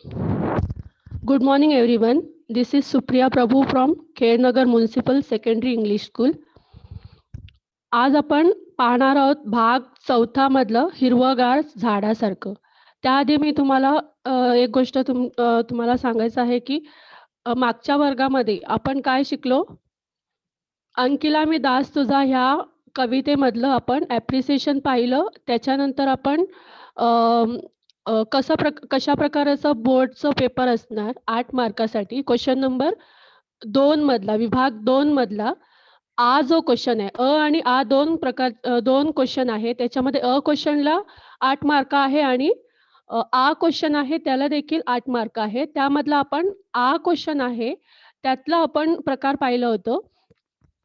Good morning, everyone. This is Supriya Prabhu from Khernagar Municipal Secondary English School. आज आपण पाहणार आहोत भाग 4 मधलं हिरवगार झाडासारखं. त्याआधी मी तुम्हाला एक गोष्ट तुम्हाला सांगायचं आहे, की मागच्या वर्गामध्ये आपण काय शिकलो? अंकिला मी दास तुझा ह्या कवितेमधलं आपण ॲप्रिसिएशन पाहिलं. त्याच्यानंतर आपण कशा प्रकारचं बोर्डचं पेपर असणार 8 मार्कासाठी. क्वेश्चन नंबर 2 मधला, विभाग 2 मधला आ जो क्वेश्चन आहे, आणि आ 2 क्वेश्चन आहे. त्याच्यामध्ये क्वेश्चनला 8 मार्क आहे आणि आ क्वेश्चन आहे त्याला देखील 8 मार्क आहे. त्यामधला आपण आ क्वेश्चन आहे, त्यातलं आपण प्रकार पाहिलं होतं.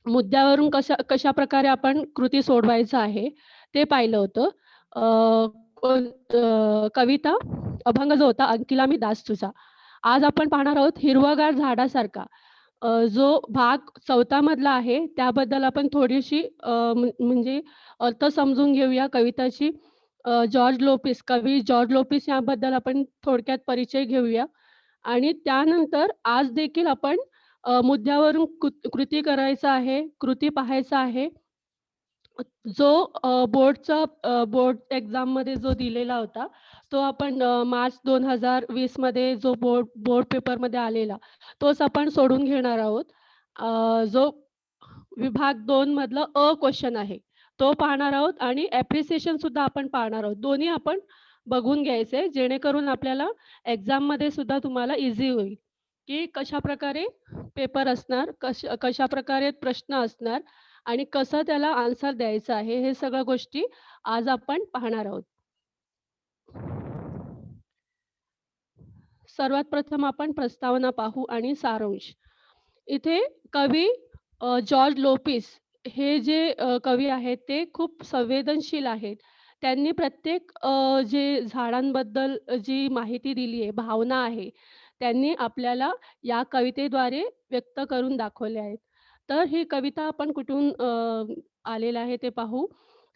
मुद्द्यावरून कशाप्रकारे आपण कृती सोडवायचं आहे, ते पाहिलं होतं. कविता अभंग जो होता अंकिला मी दास तुझा. आज आपण पाहणार आहोत हिरवगार झाडासारखा. जो भाग 4 मधला आहे त्याबद्दल आपण थोडीशी म्हणजे अर्थ समजून घेऊया कविताची. कवी जॉर्ज लोपिस याबद्दल आपण थोडक्यात परिचय घेऊया आणि त्यानंतर आज देखील आपण मुद्द्यावरून कृती करायचा आहे, कृती पाहायचा आहे. जो बोर्ड एक्झाममध्ये जो दिलेला होता, तो आपण मार्च 2020 मध्ये जो बोर्ड पेपरमध्ये आलेला, तोच आपण सोडून घेणार आहोत. जो विभाग 2 मधलं क्वेश्चन आहे, तो पाहणार आहोत आणि ॲप्रिसिएशन सुद्धा आपण पाहणार आहोत. दोन्ही आपण बघून घ्यायचे, जेणेकरून आपल्याला एक्झाममध्ये सुद्धा तुम्हाला ईझी होईल, की कशाप्रकारे पेपर असणार, कशाप्रकारे प्रश्न असणार आणि कसं त्याला आन्सर द्यायचं आहे, हे सगळ्या गोष्टी आज आपण पाहणार आहोत. सर्वात प्रथम आपण प्रस्तावना पाहू आणि सारांश. इथे कवी जॉर्ज लोपिस हे जे कवी आहेत ते खूप संवेदनशील आहेत. त्यांनी प्रत्येक जे झाडांबद्दल जी माहिती दिली आहे, भावना आहे, त्यांनी आपल्याला या कवितेद्वारे व्यक्त करून दाखवल्या आहेत. तर ही कविता आपण कुठून आलेलं आहे ते पाहू.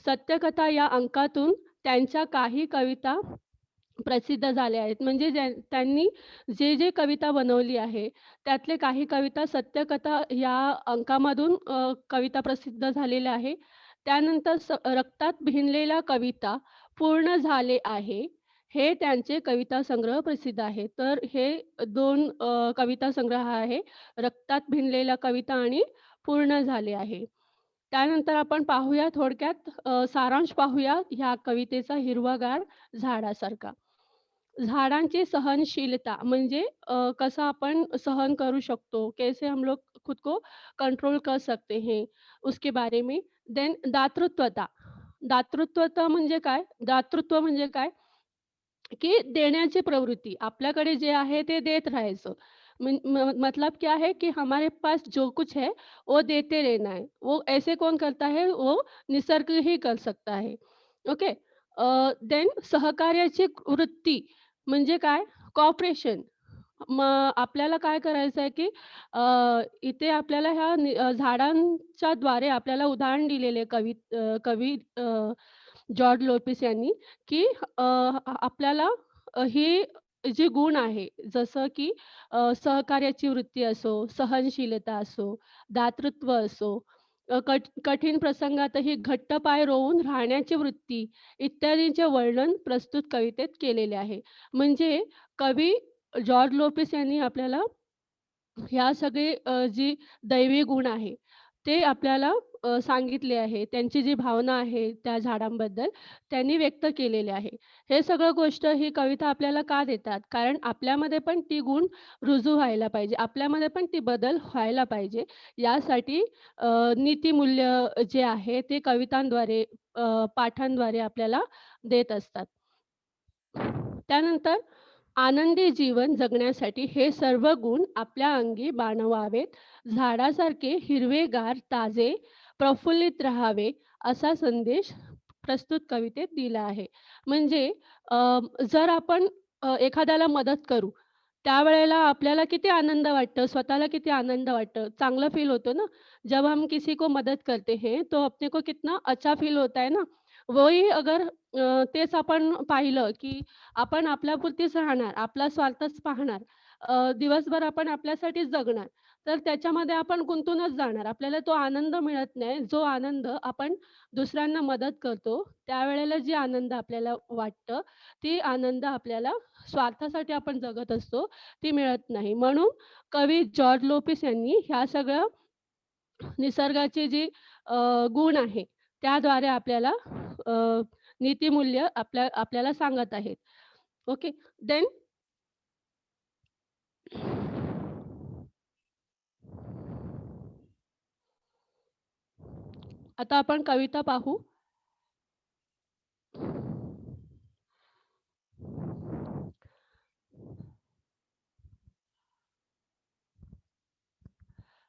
सत्यकथा या अंकातून त्यांच्या काही कविता प्रसिद्ध झाल्या आहेत. म्हणजे त्यांनी जे कविता बनवली आहे, त्यातले काही कविता सत्यकथा या अंकामधून कविता प्रसिद्ध झालेल्या आहे. त्यानंतर रक्तात भिनलेल्या कविता पूर्ण झाले आहे, हे त्यांचे कविता संग्रह प्रसिद्ध आहे. तर हे 2 कविता संग्रह आहे. रक्तात भिनलेल्या कविता आणि पूर्ण झाले आहे. त्यानंतर आपण पाहूया थोडक्यात सारांश पाहूया ह्या कवितेचा हिरवागार झाडासारखा. झाडांची सहनशीलता म्हणजे कसं आपण सहन करू शकतो, कैसे हम लोग खुद को कंट्रोल कर सकते हैं, उसके बारे में. देन दातृत्वता. दातृत्वता म्हणजे काय? दातृत्व म्हणजे काय? की देण्याची प्रवृत्ती. आपल्याकडे जे आहे ते देत राहायचं. मतलब क्या है कि हमारे पास जो कुछ है, वो देते रहना है. वो ऐसे कौन करता है? वो निसर्ग ही कर सकता है. ओके. देन सहकार्याची वृत्ती म्हणजे काय? कॉपरेशन. मग आपल्याला काय करायचं आहे, की इथे आपल्याला झाडांच्या द्वारे आपल्याला उदाहरण दिलेले कवी जॉर्ज लोपिस यांनी, की आपल्याला ही जी गुण आहे, जसं की सहकार्याची वृत्ती असो, सहनशीलता असो, दातृत्व असो, कठीण प्रसंगातही घट्ट पाय रोवून राहण्याची वृत्ती इत्यादींचे वर्णन प्रस्तुत कवितेत केलेले आहे. म्हणजे कवी जॉर्ज लोपिस यांनी आपल्याला ह्या सगळे जी दैवी गुण आहे, ते आपल्याला सांगितले आहे. त्यांची जी भावना आहे त्या झाडांबद्दल त्यांनी व्यक्त केलेले आहे. हे सगळं गोष्ट ही कविता आपल्याला का देतात? कारण आपल्यामध्ये पण ती गुण रुजू व्हायला पाहिजे. आपल्यामध्ये पण ती बदल व्हायला पाहिजे. यासाठी नीतिमूल्य जे आहे ते कवितांद्वारे, पाठांद्वारे आपल्याला देत असतात. त्यानंतर आनंदी जीवन जगण्यासाठी हे सर्व गुण आपल्या अंगी बाणवावेत. झाडासारखे हिरवेगार, ताजे, प्रफुल्लित राहावे असा संदेश प्रस्तुत कवितेत दिला आहे. म्हणजे जर आपण एखाद्याला मदत करू, त्यावेळेला आपल्याला किती आनंद वाटतं, स्वतःला किती आनंद वाटतं, चांगलं फील होतं ना. जब हम किसी को मदद करते हैं, तो अपने को कितना अच्छा फील होता है ना. वही अगर तेच आपण पाहिलं, की आपण आपल्यापुरतीच राहणार, आपला स्वार्थच पाहणार. दिवसभर आपण आपल्यासाठीच जगणार. तर त्याच्यामध्ये आपण गुंतूनच जाणार. आपल्याला तो आनंद मिळत नाही. जो आनंद आपण दुसऱ्यांना मदत करतो, त्यावेळेला जी आनंद आपल्याला वाटतं, ती आनंद आपल्याला स्वार्थासाठी आपण जगत असतो, ती मिळत नाही. म्हणून कवी जॉर्ज लोपिस यांनी ह्या सगळ्या निसर्गाचे जे गुण आहे, त्याद्वारे आपल्याला अ, नीतिमूल्य आपल्याला सांगत आहेत. ओके. देन आता आपण कविता पाहू.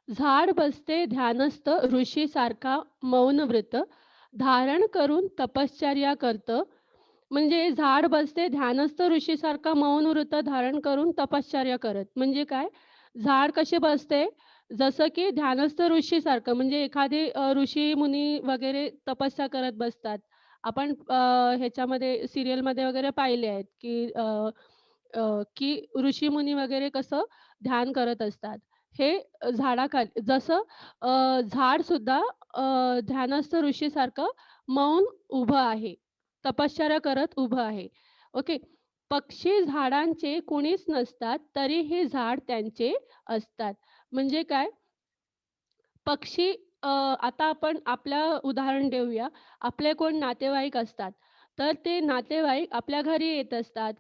झाड बसते ध्यानस्थ ऋषीसारखा मौन व्रत, धारण करून तपश्चर्या करतं. म्हणजे झाड बसते ध्यानस्थ ऋषीसारखा मौन व्रत धारण करून तपश्चर्या करत. म्हणजे काय? झाड कसे बसते? जसं की ध्यानस्थ ऋषीसारखं म्हणजे एखादे ऋषी-मुनी वगैरे तपस्या करत बसतात. आपण ह्याच्यामध्ये सीरियलमध्ये वगैरे पाहिले आहेत, की की ऋषी-मुनी वगैरे कसं ध्यान करत असतात. हे झाडाखाली जसं झाडसुद्धा ध्यानस्थ ऋषीसारखं मौन उभं आहे. तपश्चर्या करत उभं आहे. ओके. पक्षी झाडांचे कुणीच नसतात, तरी हे झाड त्यांचे असतात. म्हणजे काय? पक्षी आता आपण आपलं उदाहरण देऊया. आपले कोण नातेवाईक असतात, तर ते नातेवाईक आपल्या घरी येत असतात.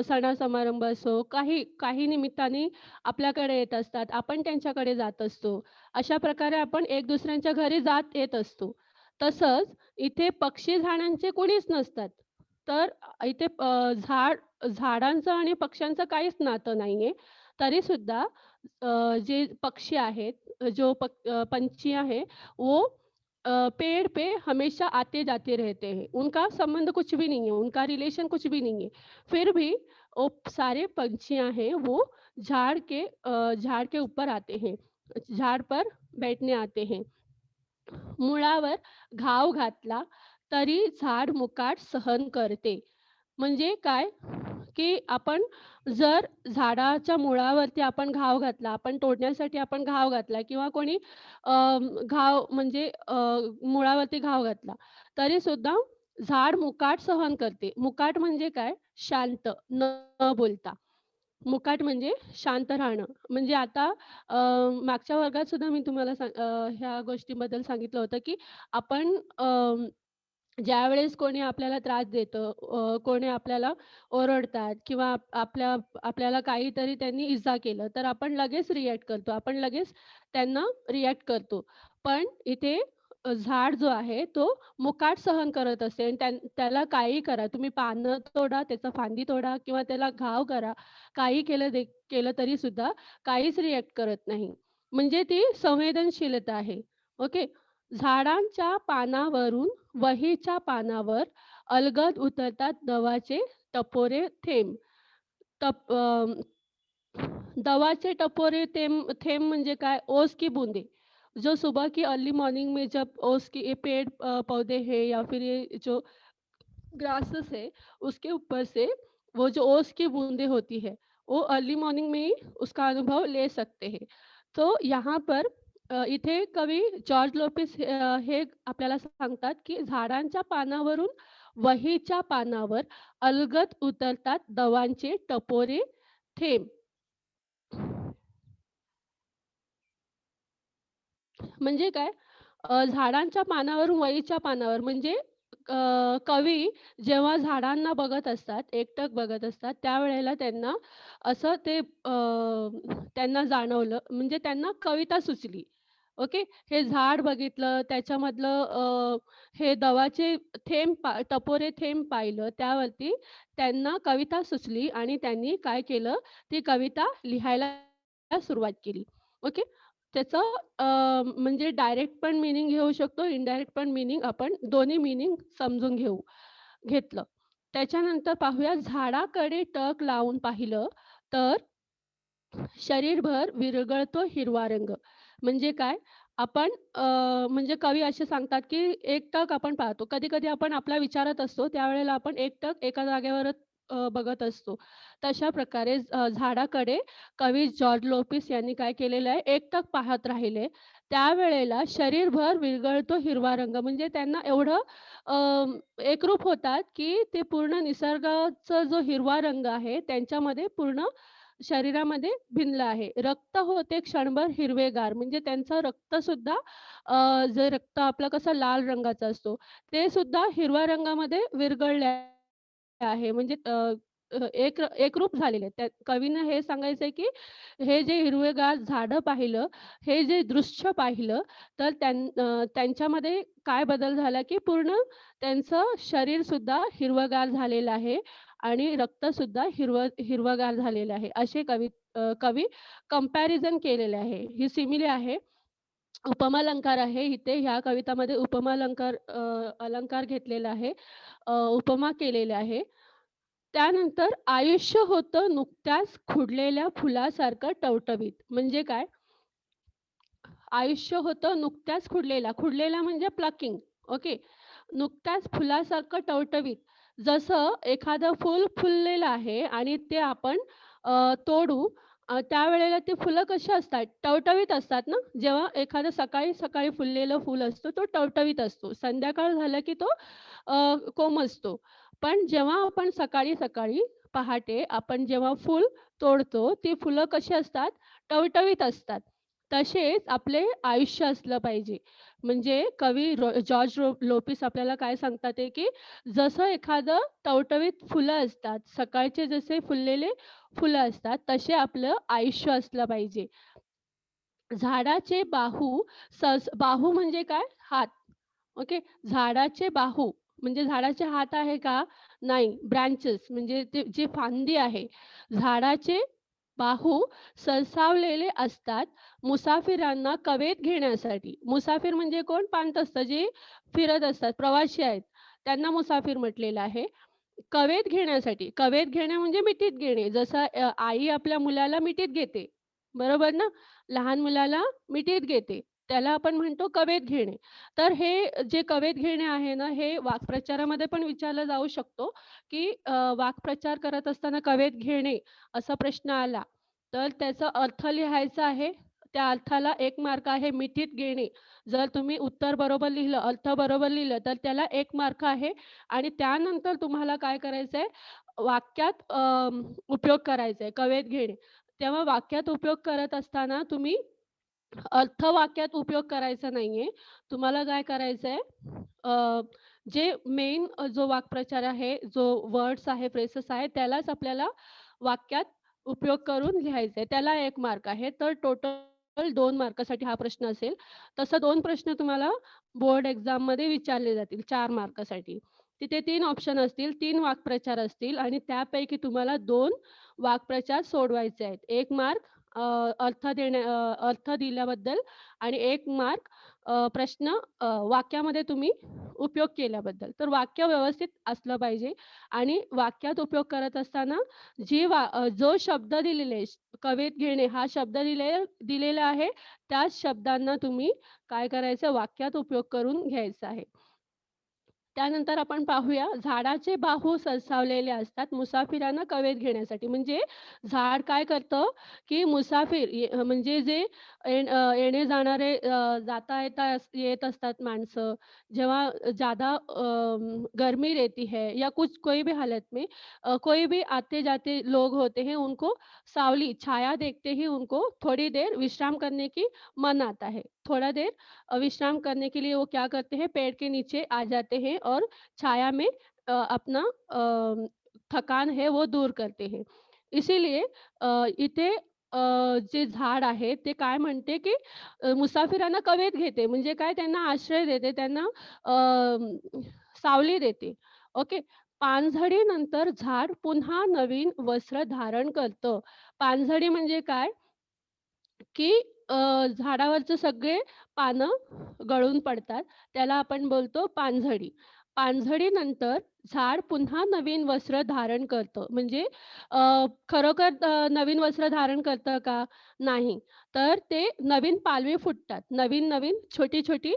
सण-समारंभ असो, काही काही निमित्ताने आपल्याकडे येत असतात. आपण त्यांच्याकडे जात असतो. अशा प्रकारे आपण एक दुसऱ्यांच्या घरी जात येत असतो. तसंच इथे पक्षी झाडांचे कुणीच नसतात. तर इथे झाडांचं आणि पक्ष्यांचं काहीच नातं नाहीये. तरीसुद्धा जे पक्षी आहेत, पंछी हैं, वो पेड़ पे हमेशा आते-जाते रहते हैं। उनका संबंध कुछ भी नहीं है, उनका रिलेशन कुछ भी नहीं है। फिर भी वो सारे पंछियाँ हैं, वो झाड़ के ऊपर आते हैं, झाड़ पर बैठने आते हैं। मुळावर घाव घातला तरी झाड मुकाट सहन करते. म्हणजे काय, की आपण जर झाडाच्या मुळावरती आपण घाव घातला, आपण तोडण्यासाठी आपण घाव घातला किंवा कोणी घाव म्हणजे मुळावरती घाव घातला, तरीसुद्धा झाड मुकाट सहन करते. मुकाट म्हणजे काय? शांत, न बोलता. मुकाट म्हणजे शांत राहणं. म्हणजे आता अ, मागच्या वर्गात सुद्धा मी तुम्हाला ह्या गोष्टींबद्दल सांगितलं होतं, की आपण ज्यावेळेस कोणी आपल्याला त्रास देतं, कोणी आपल्याला ओरडतात किंवा आपल्याला काहीतरी त्यांनी इजा केलं, तर आपण लगेच रिएक्ट करतो. आपण लगेच त्यांना रिएक्ट करतो. पण इथे झाड जो आहे तो मुकाट सहन करत असते आणि त्याला काहीही करा. तुम्ही पानं तोडा, त्याचा फांदी तोडा किंवा त्याला घाव करा. काही केलं तरीसुद्धा काहीच रिएक्ट करत नाही. म्हणजे ती संवेदनशीलता आहे. ओके. झाडांच्या पानावरून वहीच्या पानावर अलगद उतरतात दवाचे टपोरे थेंब. टप दवा के टपोरे थेंब थेंब म्हणजे काय? ओस की बूंदें। जो सुबह की अर्ली मॉर्निंग में जब ओस के ये पेड़ पौधे हैं या फिर ये जो ग्रासेस है, उसके ऊपर से वो जो ओस की बूंदें होती है, वो अर्ली मॉर्निंग में ही उसका अनुभव ले सकते हैं। तो यहाँ पर इथे कवी जॉर्ज लोपेस हे आपल्याला सांगतात, की झाडांच्या पानावरून वहीच्या पानावर अलगद उतरतात दवांचे टपोरे थेंब. म्हणजे काय? झाडांच्या पानावरून वहीच्या पानावर म्हणजे कवी जेव्हा झाडांना बघत असतात, एकटक बघत असतात, त्यावेळेला त्यांना असं ते त्यांना जाणवलं म्हणजे त्यांना कविता सुचली. ओके. हे झाड बघितलं, त्याच्यामधलं हे दवाचे टपोरे थेंब पाहिलं, त्यावरती त्यांना कविता सुचली आणि त्यांनी काय केलं, ती कविता लिहायला सुरुवात केली. ओके. त्याचं म्हणजे डायरेक्ट पण मीनिंग घेऊ शकतो, इनडायरेक्ट पण मीनिंग आपण दोन्ही मीनिंग समजून घेतलं. त्याच्यानंतर पाहूया झाडाकडे टक लावून पाहिलं तर शरीरभर विरघळतो हिरवा रंग. म्हणजे काय? आपण म्हणजे कवी असे सांगतात, की एकटक आपण पाहतो. कधी-कधी आपण आपल्या विचारात असतो, त्यावेळेला आपण एकटक एका जागेवरच बघत असतो. तशा प्रकारे झाडाकडे कवी जॉर्ज लोपिस यांनी काय केलेलं आहे, एकटक पाहत राहिले. त्यावेळेला शरीरभर विरघळतो हिरवा रंग. म्हणजे त्यांना एवढं एकरूप होतात, की ते पूर्ण निसर्गाचा जो हिरवा रंग आहे, त्यांच्यामध्ये पूर्ण शरीरामध्ये भिनलं आहे. रक्त होते क्षणभर हिरवेगार म्हणजे त्यांचं रक्तसुद्धा जे रक्त आपलं कसं लाल रंगाचा असतो, ते सुद्धा हिरव्या रंगामध्ये विरघळले आहे. म्हणजे एकरूप झालेले आहेत. त्या कवीनं हे सांगायचंय, की हे जे हिरवेगार झाडं पाहिलं, हे जे दृश्य पाहिलं, तर त्यांच्यामध्ये काय बदल झाला, की पूर्ण त्यांचं शरीरसुद्धा हिरवंगार झालेलं आहे आणि रक्तसुद्धा हिरवंगार झालेलं आहे. असे कवी कंपॅरिझन केलेले आहे. ही सिमिली आहे. उपमालंकार आहे इथे ह्या कवितामध्ये अलंकार घेतलेला आहे. उपमा केलेल्या आहे. त्यानंतर आयुष्य होतं नुकत्याच खुडलेल्या फुलासारखं टवटवीत. म्हणजे काय? आयुष्य होतं नुकत्याच खुडलेला म्हणजे प्लकिंग. ओके. नुकत्याच फुलासारखं टवटवीत. जसं एखादं फूल फुललेलं आहे आणि ते आपण तोडू त्यावेळेला ती फुलं कशी असतात? टवटवीत असतात ना. जेव्हा एखादं सकाळी फुललेलं फूल असतो, तो टवटवीत असतो. संध्याकाळ झालं की तो कोमेजतो. पण जेव्हा आपण सकाळी पहाटे आपण जेव्हा फूल तोडतो, ती फुलं कशी असतात? टवटवीत असतात. तसेच आपले आयुष्य असलं पाहिजे. म्हणजे कवी जॉर्ज लोपिस आपल्याला काय सांगतात आहे, की जसं एखादं टवटवीत फुलं असतात, सकाळचे जसे फुललेले फुलं असतात, तसे आपलं आयुष्य असलं पाहिजे. झाडाचे बाहू म्हणजे काय? हात. ओके. झाडाचे बाहू म्हणजे झाडाचे हात आहे का? नाही. ब्रांचेस म्हणजे ते जी फांदी आहे. झाडाचे बाहू सरसावलेले असतात मुसाफिरांना कवेत घेण्यासाठी. मुसाफिर म्हणजे कोण? पाणतस्थ जे फिरत असतात, प्रवासी आहेत. त्यांना मुसाफिर म्हटलेलं आहे. कवेत घेण्यासाठी. कवेत घेणे म्हणजे मिठीत घेणे. जसं आई आपल्या मुलाला मिठीत घेते. बरोबर ना? लहान मुलाला मिठीत घेते. त्याला आपण म्हणतो कवेत घेणे. तर हे जे कवेत घेणे आहे ना, हे वाक्प्रचारामध्ये पण विचारलं जाऊ शकतो, की वाक्प्रचार करत असताना कवेत घेणे असा प्रश्न आला, तर त्याचा अर्थ लिहायचा आहे. त्या अर्थाला 1 मार्क आहे मिठीत घेणे. जर तुम्ही उत्तर बरोबर लिहिलं, अर्थ बरोबर लिहिलं, तर त्याला 1 मार्क आहे आणि त्यानंतर तुम्हाला काय करायचंय, वाक्यात उपयोग करायचा आहे, कवेत घेणे. तेव्हा वाक्यात उपयोग करत असताना तुम्ही वाक्यात उपयोग करायचा नाहीये. तुम्हाला काय करायचंय, जे मेन जो वाक्प्रचार आहे, जो वर्ड्स आहे, फ्रेजेस आहे, त्यालाच आपल्याला वाक्यात उपयोग करून लिहायचं आहे. त्याला 1 मार्क आहे. तर टोटल 2 मार्कासाठी हा प्रश्न असेल. तसं 2 प्रश्न तुम्हाला बोर्ड एक्झाममध्ये विचारले जातील 4 मार्कासाठी. तिथे 3 ऑप्शन असतील, 3 वाक्प्रचार असतील आणि त्यापैकी तुम्हाला 2 वाक्प्रचार सोडवायचे आहेत. 1 मार्क अर्थ दिल्याबद्दल आणि 1 मार्क वाक्यामध्ये तुम्ही उपयोग केल्याबद्दल. तर वाक्य व्यवस्थित असलं पाहिजे आणि वाक्यात उपयोग करत असताना जो शब्द दिलेले कवेत घेणे हा शब्द दिलेला आहे, त्याच शब्दांना तुम्ही काय करायचं वाक्यात उपयोग करून घ्यायचा आहे. त्यानंतर आपण पाहूया झाडाचे बाहू सरसावलेले असतात मुसाफिरांना कवेत घेण्यासाठी. म्हणजे झाड काय करतं, की म्हणजे जे येणे-जाणारे जाता-येता येत असतात माणसं, जेव्हा ज़्यादा गर्मी रहती है या कुछ कोई भी हालत में कोई भी आते-जाते लोग होते हैं, उनको छाया देखते ही उनको थोड़ी देर विश्राम करने की मन आता है। थोड़ा देर विश्राम करने के लिए वो क्या करते हैं, पेड़ के नीचे आ जाते हैं और छाया में अपना थकान है वो दूर करते हैं. इसीलिए इथे जे झाड आहे ते काय म्हणते, की मुसाफिरांना कवेत घेते. म्हणजे काय त्यांना आश्रय देते, त्यांना सावली देते. ओके. पानझडीनंतर झाड पुन्हा नवीन वस्त्र धारण करतं. पानझडी म्हणजे काय? की झाडावरचे सगळे पानं गळून पडतात. त्याला आपण बोलतो पानझडी. पानझडीनंतर झाड पुन्हा नवीन वस्त्र धारण करतं. म्हणजे खरोखर नवीन वस्त्र धारण करतं का? नाही. तर ते नवीन पालवी फुटतात. नवीन-नवीन, छोटी-छोटी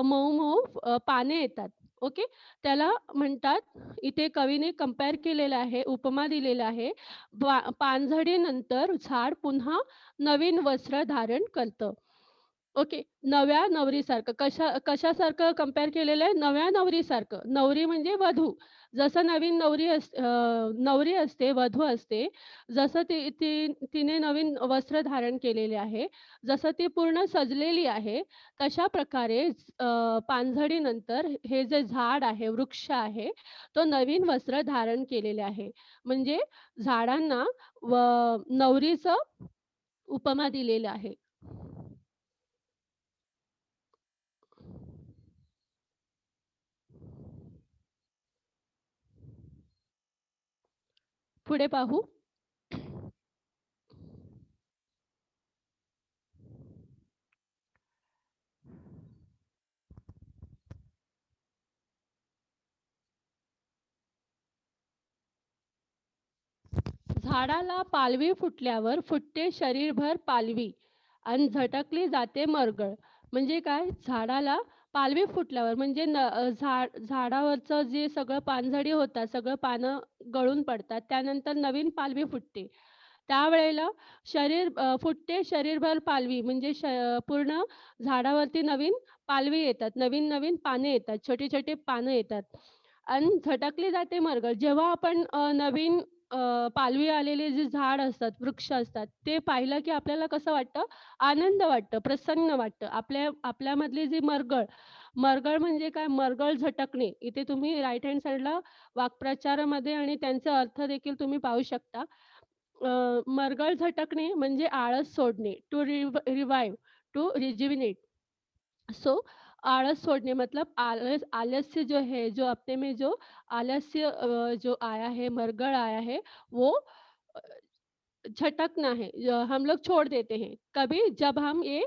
मऊ-मऊ पाने येतात. ओके. त्याला म्हणतात इथे कवीने कंपेअर केलेलं आहे, उपमा दिलेला आहे. पानझडीनंतर झाड पुन्हा नवीन वस्त्र धारण करतं. ओके. नव्या नवरीसारखं कशासारखं कंपेअर केलेलं आहे? नव्या नवरीसारखं. नवरी म्हणजे वधू. जसं नवीन नवरी असते, वधू असते. जसं ती ती तिने नवीन वस्त्र धारण केलेले आहे. जसं ती पूर्ण सजलेली आहे, तशा प्रकारे पानझडीनंतर हे जे झाड आहे, वृक्ष आहे, तो नवीन वस्त्र धारण केलेले आहे. म्हणजे झाडांना व नवरीचं उपमा दिलेलं आहे. पुढे पाहू. झाडाला पालवी फुटल्यावर फुटते शरीरभर पालवी आणि झटकली जाते मरगळ. म्हणजे काय? झाडाला पालवी फुटल्यावर म्हणजे झाडावरचं जे सगळं पानझडी होतात, सगळं पानं गळून पडतात. त्यानंतर नवीन पालवी फुटते. त्यावेळेला फुटते शरीरभर पालवी म्हणजे पूर्ण झाडावरती नवीन पालवी येतात. नवीन-नवीन पाने येतात. छोटे-छोटे पानं येतात आणि झटकली जाते मरगळ. जेव्हा आपण नवीन पालवी आलेले जे झाड असतात, वृक्ष असतात, ते पाहिलं की आपल्याला कसं वाटतं? आनंद वाटतं, प्रसन्न वाटतं. आपल्यामधली जी मरगळ म्हणजे काय? मरगळ झटकणे. इथे तुम्ही राइट हँड साइडला वाक्प्रचारामध्ये आणि त्यांचे अर्थ देखील तुम्ही पाहू शकता. मरगळ झटकणे म्हणजे आळस सोडणे. To rejuvenate. सो आळस सोडने मतलब आलस्य जो है, जो अपने में जो आलस्य जो आया है, मरगड़ आया है, वो अ, झटकना है। हम लोग छोड़ देते हैं। कभी जब हम ये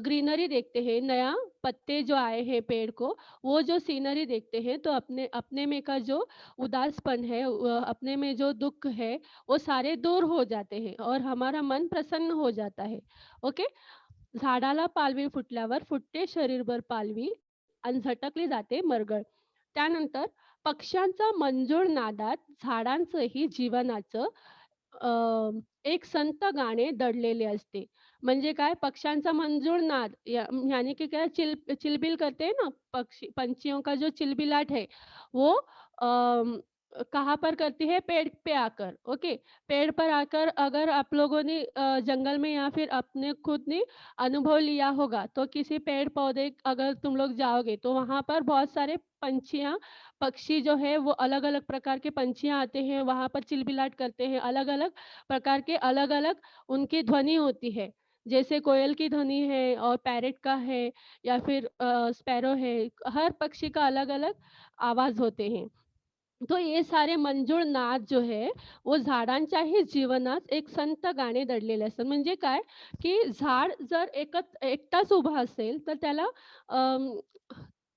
ग्रीनरी देखते हैं, नया पत्ते जो आए हैं पेड़ को, वो जो सीनरी देखते हैं, तो अपने अपने में का जो उदासपन है, अपने में जो दुःख है, वो सारे दूर हो जाते हैं और हमारा मन प्रसन्न हो जाता है। ओके? झाडाला पालवी फुटल्यावर फुटते शरीरभर पालवी आणि झटकली जाते मरगळ. त्यानंतर पक्ष्यांचा मंजूळ नादात झाडांचंही जीवनाचं अ, एक संत गाणे दडलेले असते. म्हणजे काय पक्ष्यांचा मंजूळ नाद यानी कि क्या चिलबिल करते हैं ना पंछियों का जो चिलबिलाट है वो कहाँ पर करती है पेड़ पे आकर ओके पेड़ पर आकर अगर आप लोगों ने जंगल में या फिर अपने खुद ने अनुभव लिया होगा तो किसी पेड़ पौधे अगर तुम लोग जाओगे तो वहाँ पर बहुत सारे पक्षी जो है वो अलग-अलग प्रकार के पंछियाँ आते हैं, वहाँ पर चिलबिलाट करते हैं, अलग-अलग प्रकार के अलग-अलग उनकी ध्वनि होती है। जैसे कोयल की ध्वनि है और पैरट का है या फिर स्पैरो है, हर पक्षी का अलग-अलग आवाज़ होते हैं. तो हे सारे मंजूळ नाद जो आहे, वो झाडांच्याही जीवनात एक संत गाणे दडलेले असतात. म्हणजे काय, की झाड जर एकटाच उभा असेल, तर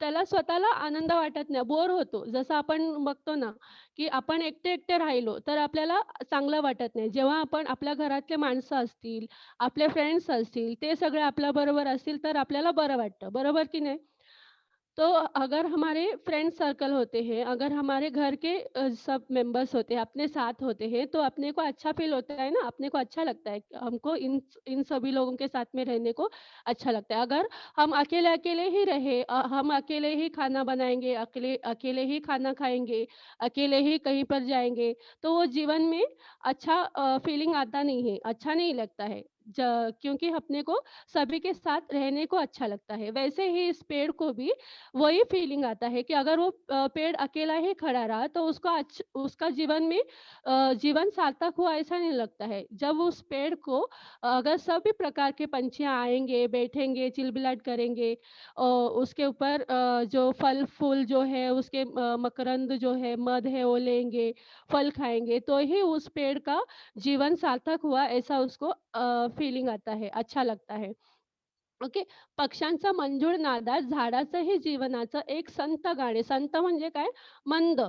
त्याला स्वतःला आनंद वाटत नाही, बोर होतो. जसं आपण बघतो ना, की आपण एकटे-एकटे राहिलो, तर आपल्याला चांगलं वाटत नाही. जेव्हा आपण आपल्या घरातले माणसं असतील, आपले फ्रेंड्स असतील, ते सगळे आपल्याबरोबर असतील, तर आपल्याला बरं वाटतं. बरोबर की नाही? तो अगर हमारे फ्रेंड सर्कल होते हैं, अगर हमारे घर के सब मेंबर्स होते हैं, अपने साथ होते हैं, तो अपने को अच्छा फ़ील होता है ना, अपने को अच्छा लगता है। हमको इन सभी लोगों के साथ में रहने को अच्छा लगता है। अगर हम अकेले-अकेले ही रहे हम अकेले ही खाना बनाएँगे, अकेले अकेले ही खाना खाएँगे, अकेले ही कहीं पर जाएँगे, तो वो जीवन में अच्छा फ़ीलिंग आता नहीं है, अच्छा नहीं लगता है। ज क्योंकि अपने को सभी के साथ रहने को अच्छा लगता है। वैसे ही इस पेड़ को भी वही फीलिंग आता है कि अगर वो पेड़ अकेला ही खड़ा रहा तो उसका जीवन में जीवन सार्थक हुआ ऐसा नहीं लगता है। जब उस पेड़ को अगर सभी प्रकार के पंछियाँ आएँगे, बैठेंगे, चिलबिलाट करेंगे उसके ऊपर जो फल-फूल जो है उसके मकरंद जो है, मध है वो लेंगे, फल खाएँगे तो ही उस पेड़ का जीवन सार्थक हुआ ऐसा उसको फीलिंग आता है, अच्छा लगता है। ओके. पक्ष्यांच्या मंजूळ नादात झाडाचंही जीवनाचं एक संत गाणे. संत म्हणजे काय? मंद,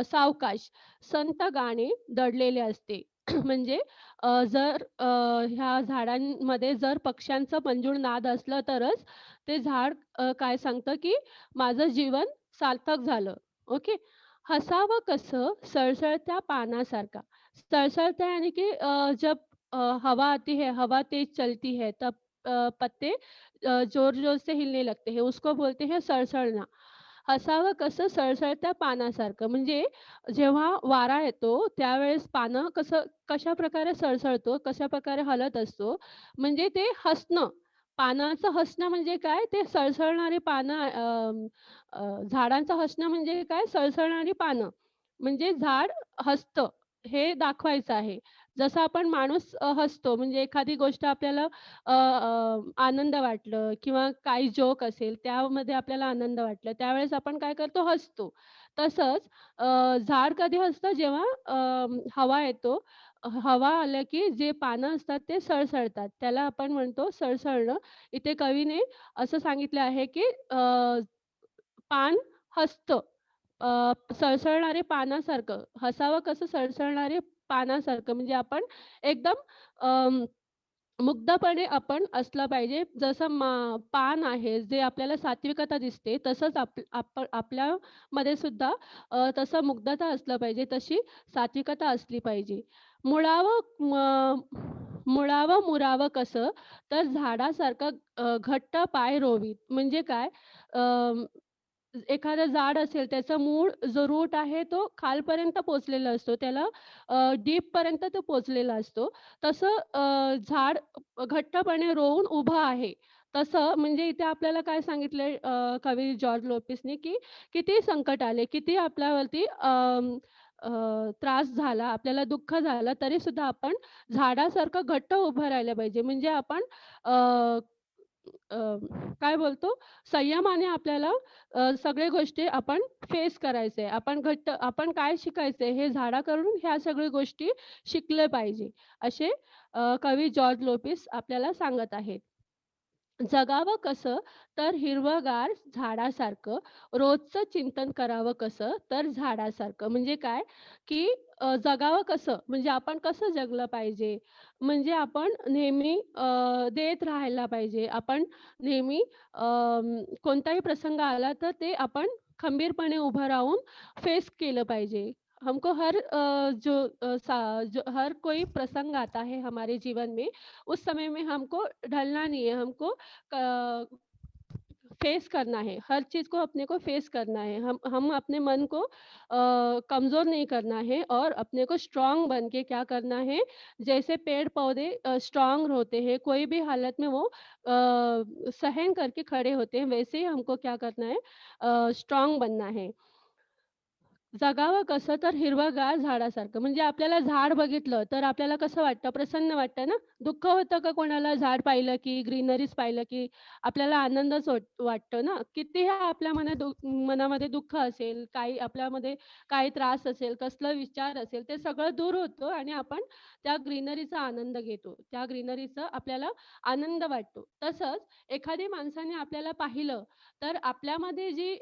सावकाश. संत गाणे दडलेले असते. म्हणजे जर ह्या झाडांमध्ये जर पक्ष्यांचं मंजूळ नाद असलं तरच ते झाड काय सांगतं, की माझं जीवन सार्थक झालं. ओके. हसावं कसं सळसळत्या पानासारखा. सळसळत्या यानी की जब हवा आती है, हवा तेज चलती है, तब पत्ते जोर-जोर से हिलने लगते हैं, उसको बोलते हैं सळसळणं. हसावं कसं सळसळत्या पानासारखं. म्हणजे जेव्हा वारा येतो त्यावेळेस पानं कशाप्रकारे सळसळतो, कशाप्रकारे हलत असतो, म्हणजे ते हसणं. पानाचं हसणं म्हणजे काय? ते सळसळणारी पानं झाडांचं हसणं म्हणजे काय? सळसळणारी पानं. म्हणजे झाड हसतं हे दाखवायचं आहे. जसं आपण माणूस हसतो म्हणजे एखादी गोष्ट आपल्याला आनंद वाटलं किंवा काही जोक असेल त्यामध्ये आपल्याला आनंद वाटला, त्यावेळेस आपण काय करतो हसतो. तसंच झाड कधी हसतं जेव्हा हवा येतो. हवा आल्या की जे पानं असतात ते सळसळतात. त्याला आपण म्हणतो सळसळणं. इथे कवीने असं सांगितलं आहे की पान हसतं. सळसळणारे पानासारखं. हसावं कसं सळसळणारे पानासारखं. म्हणजे आपण एकदम अं, मुग्धपणे आपण असलं पाहिजे. जसं पान आहे, जे आपल्याला सात्विकता दिसते, तसंच आपल्यामध्ये सुद्धा तसं मुग्धता असलं पाहिजे, तशी सात्विकता असली पाहिजे. मुळावं मुळावं मुरावं कसं, तर झाडासारखं घट्ट पाय रोवीत. म्हणजे काय? अ, एखादं झाड असेल, त्याचा मूळ जो रूट आहे, तो खालपर्यंत पोहोचलेला असतो. त्याला डीपपर्यंत तो पोहोचलेला असतो. तसं झाड घट्टपणे रोवून उभं आहे. तसं म्हणजे इथे आपल्याला काय सांगितलंय कवी जॉर्ज लोपेसने, की किती संकट आले, किती आपल्यावरती त्रास झाला, आपल्याला दुःख झालं, तरीसुद्धा आपण झाडासारखं घट्ट उभं राहिलं पाहिजे. म्हणजे आपण अ, अ, काय बोलतो संयमाने आपल्याला सगळ्या गोष्टी आपण फेस करायचं आहे. आपण काय शिकायचं आहे, हे झाडाकडून ह्या सगळ्या गोष्टी शिकल्या पाहिजे. असे कवी जॉर्ज लोपेस आपल्याला सांगत आहेत. जगावं कसं तर हिरवंगार झाडासारखं, रोजचं चिंतन करावं कसं तर झाडासारखं. म्हणजे काय, की जगावं कसं म्हणजे आपण कसं जगलं पाहिजे. म्हणजे आपण नेहमी देत राहायला पाहिजे. आपण नेहमी कोणताही प्रसंग आला तर ते आपण खंबीरपणे उभं राहून फेस केलं पाहिजे. हमको हर हर कोई प्रसंग आता है हमारे जीवन में, उस समय में हमको ढलना नहीं है, हमको फेस करना है, हर चीज़ को अपने को फेस करना है। हम अपने मन को कमज़ोर नहीं करना है और अपने को स्ट्रॉन्ग बन के क्या करना है, जैसे पेड़-पौधे स्ट्रॉन्ग होते हैं, कोई भी हालत में वो सहन करके खड़े होते हैं, वैसे ही हमको क्या करना है स्ट्रॉन्ग बनना है। जगावं कसं तर हिरवंगार झाडासारखं. म्हणजे आपल्याला झाड बघितलं तर आपल्याला कसं वाटतं? प्रसन्न वाटतं ना? दुःख होतं का कोणाला झाड पाहिलं की, ग्रीनरीज पाहिलं की आपल्याला आनंदच वाटतो ना? कितीही आपल्या मनामध्ये दुःख असेल, काही आपल्यामध्ये काही त्रास असेल, कसलं विचार असेल, ते सगळं दूर होतं आणि आपण त्या ग्रीनरीचा आनंद घेतो. त्या ग्रीनरीचा आपल्याला आनंद वाटतो. तसंच एखाद्या माणसाने आपल्याला पाहिलं तर आपल्यामध्ये जी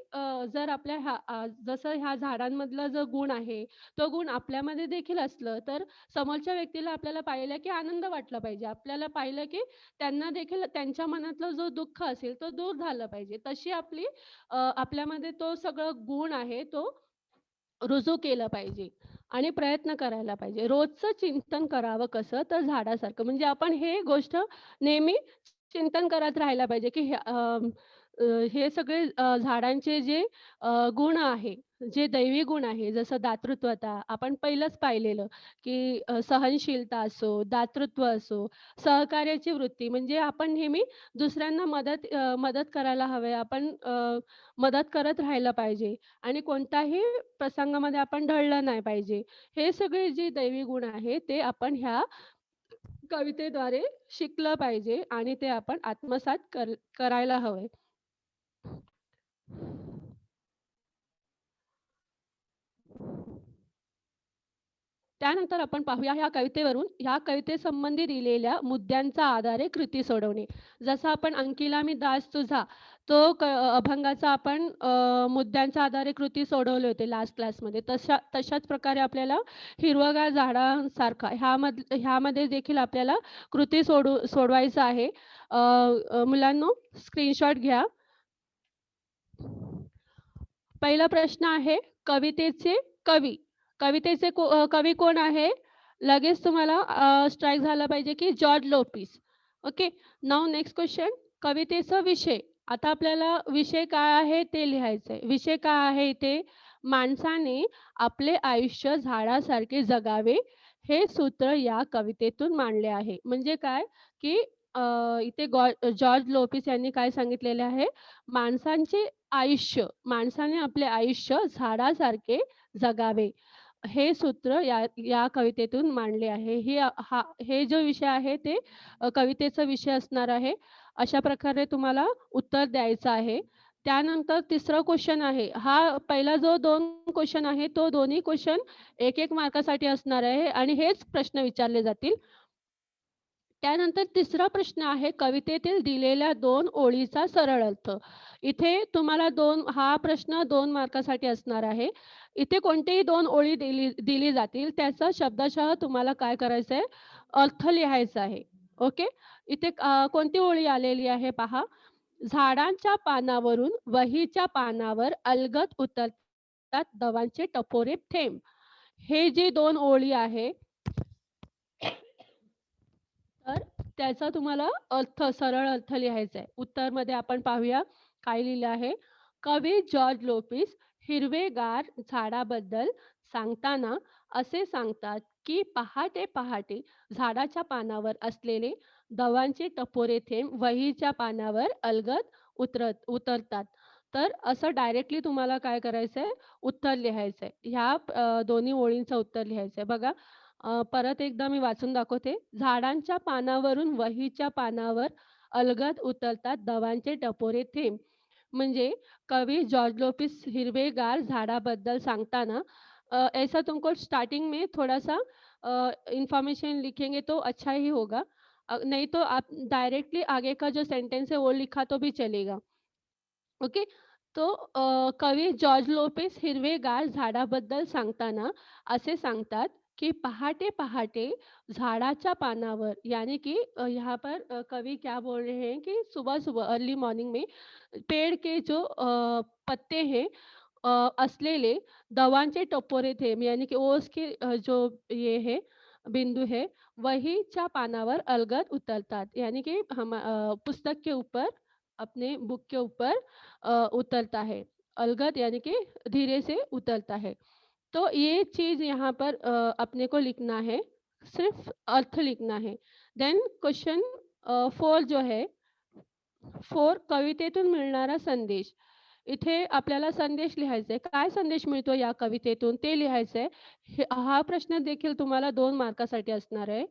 जर आपल्या जसं ह्या झाडांमधला जो गुण आहे, तो गुण आपल्यामध्ये देखील असलं, तर समोरच्या व्यक्तीला आपल्याला पाहिलं की आनंद वाटला पाहिजे. आपल्याला पाहिलं की त्यांना देखील त्यांच्या मनातलं जो दुःख असेल, तो दूर झाला पाहिजे. तशी आपल्यामध्ये तो सगळं गुण आहे, तो रुजू केलं पाहिजे आणि प्रयत्न करायला पाहिजे. रोजचं चिंतन करावं कसं? तर झाडासारखं. म्हणजे आपण हे गोष्ट नेहमी चिंतन करत राहायला पाहिजे, की हे सगळे झाडांचे जे गुण आहे, जे दैवी गुण आहे, जसं दातृत्वता आपण पहिलंच पाहिलेलं, की सहनशीलता असो, दातृत्व असो, सहकार्याची वृत्ती म्हणजे आपण नेहमी दुसऱ्यांना मदत करायला हवे. आपण मदत करत राहायला पाहिजे आणि कोणत्याही प्रसंगामध्ये आपण ढळलं नाही पाहिजे. हे सगळे जे दैवी गुण आहे, ते आपण ह्या कवितेद्वारे शिकलं पाहिजे आणि ते आपण आत्मसात करायला हवं. त्यानंतर आपण पाहूया ह्या कवितेवरून ह्या कवितेसंबंधी दिलेल्या मुद्द्यांच्या आधारे कृती सोडवणे. जसं आपण अंकिला मी दास तुझा तो अभंगाचा आपण मुद्द्यांच्या आधारे कृती सोडवले होते लास्ट क्लासमध्ये. तशाच प्रकारे आपल्याला हिरवंगार झाडांसारखा ह्यामध्ये देखील आपल्याला कृती सोडवायचं आहे. मुलांनो स्क्रीनशॉट घ्या. पहिला प्रश्न आहे कवितेचे कवी. कवी कोण आहे? लगेच तुम्हाला स्ट्राईक झालं पाहिजे की George Lopes. Okay. Now next question कवितेचा विषय. आता आपल्याला विषय काय आहे ते लिहायचं आहे. विषय काय आहे इथे? माणसाने आपले आयुष्य झाडासारखे जगावे हे सूत्र या कवितेतून मांडले आहे. म्हणजे काय की इथे जॉर्ज लोपिस यांनी काय सांगितलेले आहे? माणसाने आपले आयुष्य झाडासारखे जगावे. हे सूत्र या कवितेतून मांडले आहे. हे जो विषय आहे ते कवितेचा विषय असणार आहे. अशा प्रकारे तुम्हाला उत्तर द्यायचं आहे. त्यानंतर तिसरा क्वेशन आहे. हा पहिला जो 2 क्वेशन आहे तो दोन्ही क्वेशन 1-1 मार्कासाठी असणार आहे आणि हेच प्रश्न विचारले जातील. त्यानंतर तिसरा प्रश्न आहे कवितेतील दिलेल्या 2 ओळीचा सरळ अर्थ. इथे तुम्हाला हा प्रश्न 2 मार्कासाठी असणार आहे. इथे कोणतीही 2 ओळी दिली जातील त्याचा शब्दशः तुम्हाला काय करायचं आहे? अर्थ लिहायचा आहे. ओके. इथे कोणती ओळी आलेली आहे पहा. झाडांच्या पानावरून वहीच्या पानावर अलगद उतरतात दवांचे टपोरे थेंब. हे जे 2 ओळी आहे तर त्याचा तुम्हाला सरळ अर्थ लिहायचा आहे. उत्तरमध्ये आपण पाहूया काय लिहिलं आहे. कवी जॉर्ज लोपिस हिरवेगार झाडाबद्दल सांगताना असे सांगतात, की पहाटे पहाटे झाडाच्या पानावर असलेले दवांचे टपोरे थेंब वहीच्या पानावर अलगद उतरतात. तर असं डायरेक्टली तुम्हाला काय करायचं आहे, उत्तर लिहायचं आहे. ह्या दोन्ही ओळींचं उत्तर लिहायचं आहे. बघा परत एकदा मी वाचून दाखवते. झाडांच्या पानावरून वहीच्या पानावर अलगद उतरतात दवांचे टपोरे थेंब. म्हणजे कवि जॉर्ज लोपिस हिरवेगार झाडाबद्दल सांगताना ऐसा तुमको स्टार्टिंग में थोड़ा-सा इन्फॉर्मेशन लिखेंगे तो अच्छा ही होगा। नहीं तो आप डायरेक्टली आगे का जो सेंटेंस है वो लिखा तो भी चलेगा। ओके. तो कवी जॉर्ज लोपेस हिरवेगार झाडाबद्दल सांगताना असे सांगतात, की पहाटे-पहाटे झाडाच्या पानावर यानी कि यहाँ पर कवि क्या बोल रहे हैं कि सुबह-सुबह अर्ली मॉर्निंग में पेड़ के जो पत्ते हैं असलेले दवांचे टपोरे थे यानी कि ओस के जो ये है बिंदु है वहीच्या पानावर अलगद उतरतात यानी कि पुस्तक के ऊपर अपने बुक के ऊपर उतरता है। अलगद यानी कि धीरे से उतरता है। तो ये चीज़ यहाँ पर अपने को लिखना है, सिर्फ अर्थ लिखना है। देन क्वेश्चन 4 जो है 4 कवितेतून मिळणारा संदेश. इथे आपल्याला संदेश लिहायचा आहे. काय संदेश मिळतो या कवितेतून ते लिहायचं आहे. हा प्रश्न देखील तुम्हाला 2 मार्कासाठी असणार आहे.